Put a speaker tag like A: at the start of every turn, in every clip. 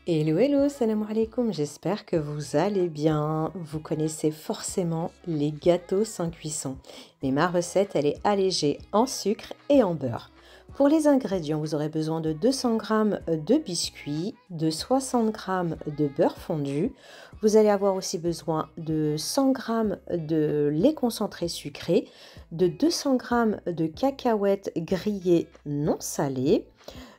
A: Hello, hello, salam alaikum, j'espère que vous allez bien. Vous connaissez forcément les gâteaux sans cuisson. Mais ma recette, elle est allégée en sucre et en beurre. Pour les ingrédients, vous aurez besoin de 200 g de biscuits, de 60 g de beurre fondu. Vous allez avoir aussi besoin de 100 g de lait concentré sucré, de 200 g de cacahuètes grillées non salées,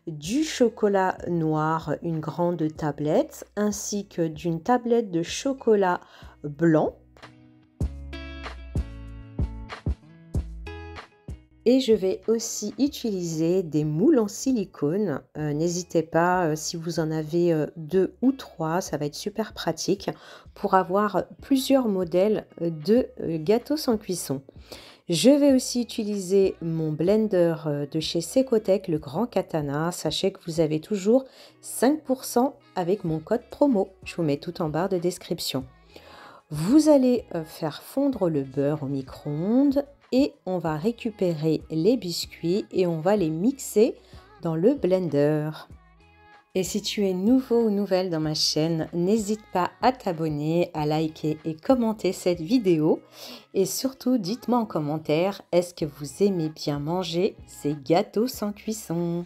A: du chocolat noir, une grande tablette, ainsi que d'une tablette de chocolat blanc. Et je vais aussi utiliser des moules en silicone. N'hésitez pas, si vous en avez 2 ou 3, ça va être super pratique pour avoir plusieurs modèles de gâteaux sans cuisson. Je vais aussi utiliser mon blender de chez Secotech, le Grand Katana. Sachez que vous avez toujours 5% avec mon code promo. Je vous mets tout en barre de description. Vous allez faire fondre le beurre au micro-ondes et on va récupérer les biscuits et on va les mixer dans le blender. Et si tu es nouveau ou nouvelle dans ma chaîne, n'hésite pas à t'abonner, à liker et commenter cette vidéo. Et surtout, dites-moi en commentaire, est-ce que vous aimez bien manger ces gâteaux sans cuisson?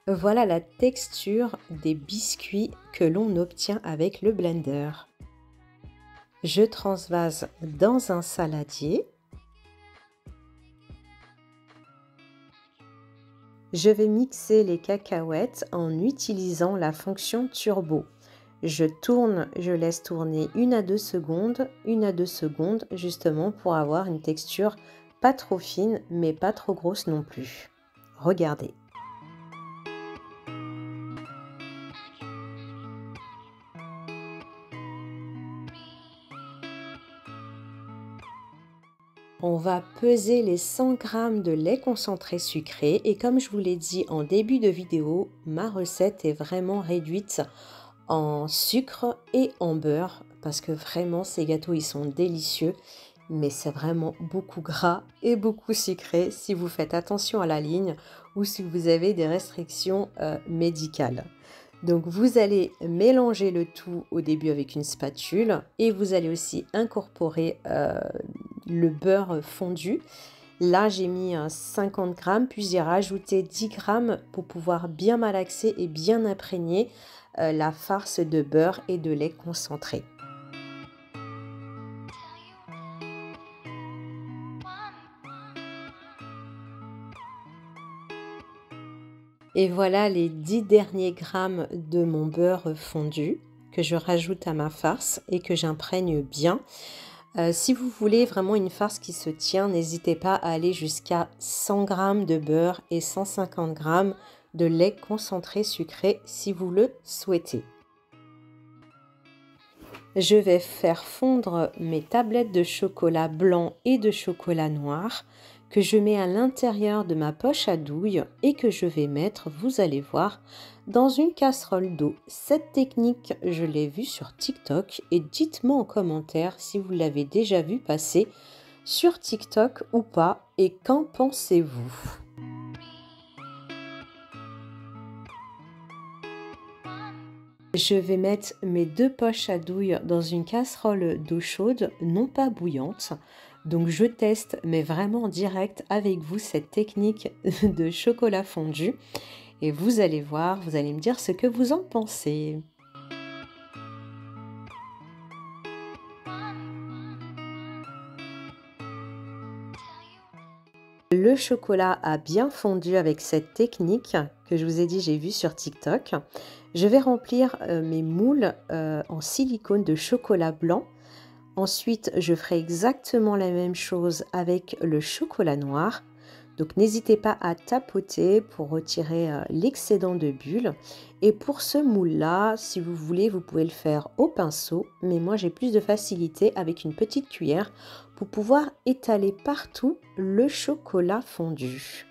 A: Voilà la texture des biscuits que l'on obtient avec le blender. Je transvase dans un saladier. Je vais mixer les cacahuètes en utilisant la fonction turbo. Je tourne, je laisse tourner 1 à 2 secondes, 1 à 2 secondes, justement pour avoir une texture pas trop fine, mais pas trop grosse non plus. Regardez. On va peser les 100 g de lait concentré sucré et comme je vous l'ai dit en début de vidéo, ma recette est vraiment réduite en sucre et en beurre parce que vraiment ces gâteaux ils sont délicieux, mais c'est vraiment beaucoup gras et beaucoup sucré si vous faites attention à la ligne ou si vous avez des restrictions médicales. Donc vous allez mélanger le tout au début avec une spatule et vous allez aussi incorporer le beurre fondu. Là j'ai mis 50 g puis j'ai rajouté 10 g pour pouvoir bien malaxer et bien imprégner la farce de beurre et de lait concentré. Et voilà les 10 derniers grammes de mon beurre fondu que je rajoute à ma farce et que j'imprègne bien. Si vous voulez vraiment une farce qui se tient, n'hésitez pas à aller jusqu'à 100 g de beurre et 150 g de lait concentré sucré si vous le souhaitez. Je vais faire fondre mes tablettes de chocolat blanc et de chocolat noir que je mets à l'intérieur de ma poche à douille et que je vais mettre, vous allez voir, dans une casserole d'eau. Cette technique, je l'ai vue sur TikTok et dites-moi en commentaire si vous l'avez déjà vu passer sur TikTok ou pas et qu'en pensez-vous? Je vais mettre mes 2 poches à douille dans une casserole d'eau chaude, non pas bouillante. Donc je teste, mais vraiment en direct avec vous, cette technique de chocolat fondu. Et vous allez voir, vous allez me dire ce que vous en pensez. Le chocolat a bien fondu avec cette technique que je vous ai dit, j'ai vu sur TikTok. Je vais remplir mes moules en silicone de chocolat blanc. Ensuite, je ferai exactement la même chose avec le chocolat noir. Donc, n'hésitez pas à tapoter pour retirer l'excédent de bulles. Et pour ce moule-là, si vous voulez, vous pouvez le faire au pinceau. Mais moi, j'ai plus de facilité avec une petite cuillère pour pouvoir étaler partout le chocolat fondu.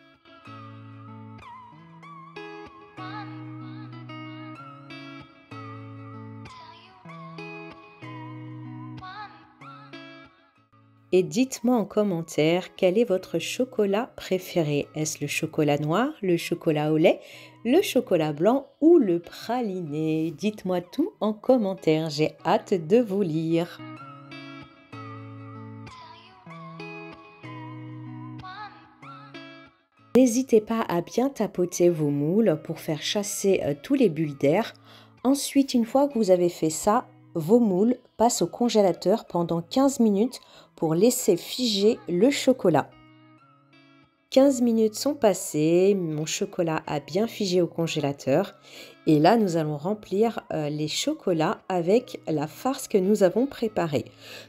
A: Et dites-moi en commentaire quel est votre chocolat préféré. Est-ce le chocolat noir, le chocolat au lait, le chocolat blanc ou le praliné? Dites-moi tout en commentaire, j'ai hâte de vous lire. N'hésitez pas à bien tapoter vos moules pour faire chasser tous les bulles d'air. Ensuite, une fois que vous avez fait ça, vos moules passent au congélateur pendant 15 minutes pour laisser figer le chocolat. 15 minutes sont passées, mon chocolat a bien figé au congélateur et là nous allons remplir les chocolats avec la farce que nous avons préparée.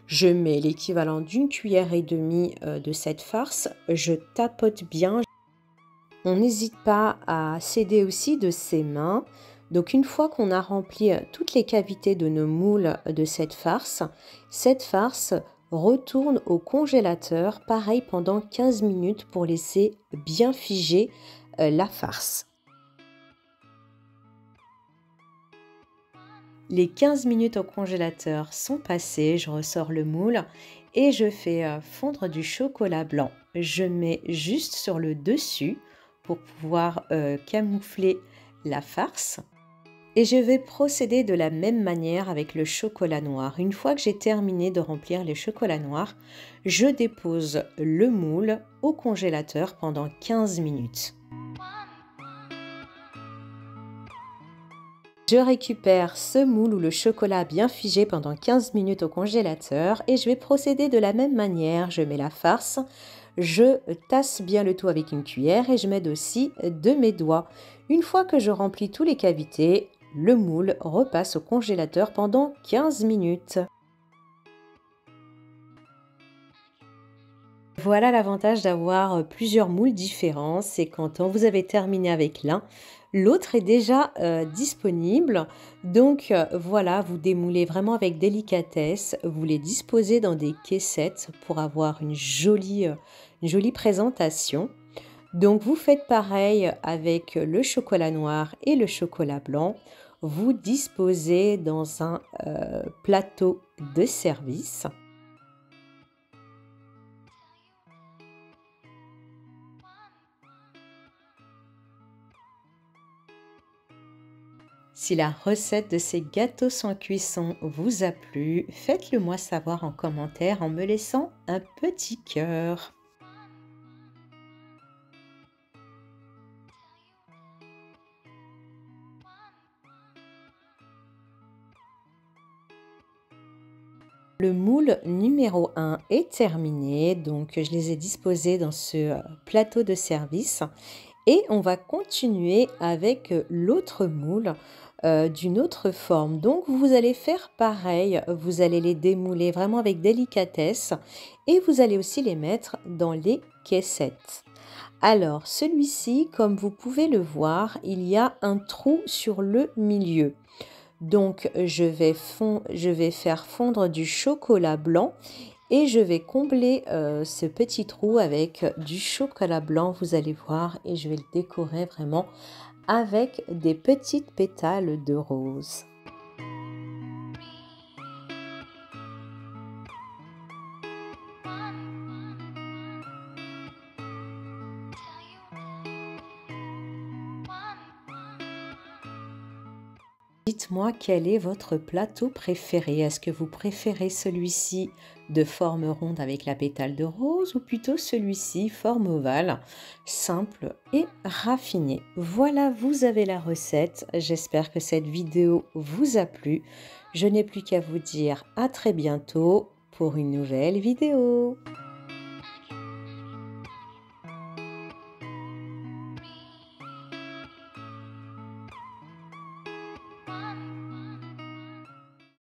A: Je mets l'équivalent d'une cuillère et demie de cette farce, je tapote bien. On n'hésite pas à s'aider aussi de ses mains. Donc une fois qu'on a rempli toutes les cavités de nos moules de cette farce retourne au congélateur, pareil pendant 15 minutes pour laisser bien figer la farce. Les 15 minutes au congélateur sont passées, je ressors le moule et je fais fondre du chocolat blanc. Je mets juste sur le dessus pour pouvoir camoufler la farce. Et je vais procéder de la même manière avec le chocolat noir. Une fois que j'ai terminé de remplir les chocolats noirs, je dépose le moule au congélateur pendant 15 minutes. Je récupère ce moule ou le chocolat bien figé pendant 15 minutes au congélateur et je vais procéder de la même manière. Je mets la farce, je tasse bien le tout avec une cuillère et je m'aide aussi de mes doigts. Une fois que je remplis toutes les cavités, le moule repasse au congélateur pendant 15 minutes. Voilà l'avantage d'avoir plusieurs moules différents, c'est quand vous avez terminé avec l'un, l'autre est déjà disponible. Donc voilà, vous démoulez vraiment avec délicatesse, vous les disposez dans des caissettes pour avoir une jolie présentation. Donc vous faites pareil avec le chocolat noir et le chocolat blanc. Vous disposez dans un plateau de service. Si la recette de ces gâteaux sans cuisson vous a plu, faites-le moi savoir en commentaire en me laissant un petit cœur. Le moule numéro 1 est terminé, donc je les ai disposés dans ce plateau de service et on va continuer avec l'autre moule d'une autre forme. Donc vous allez faire pareil, vous allez les démouler vraiment avec délicatesse et vous allez aussi les mettre dans les caissettes. Alors celui-ci, comme vous pouvez le voir, il y a un trou sur le milieu. Donc je vais faire fondre du chocolat blanc et je vais combler ce petit trou avec du chocolat blanc, vous allez voir, et je vais le décorer vraiment avec des petites pétales de rose. Dites-moi quel est votre plateau préféré. Est-ce que vous préférez celui-ci de forme ronde avec la pétale de rose ou plutôt celui-ci forme ovale, simple et raffiné? Voilà, vous avez la recette. J'espère que cette vidéo vous a plu. Je n'ai plus qu'à vous dire à très bientôt pour une nouvelle vidéo.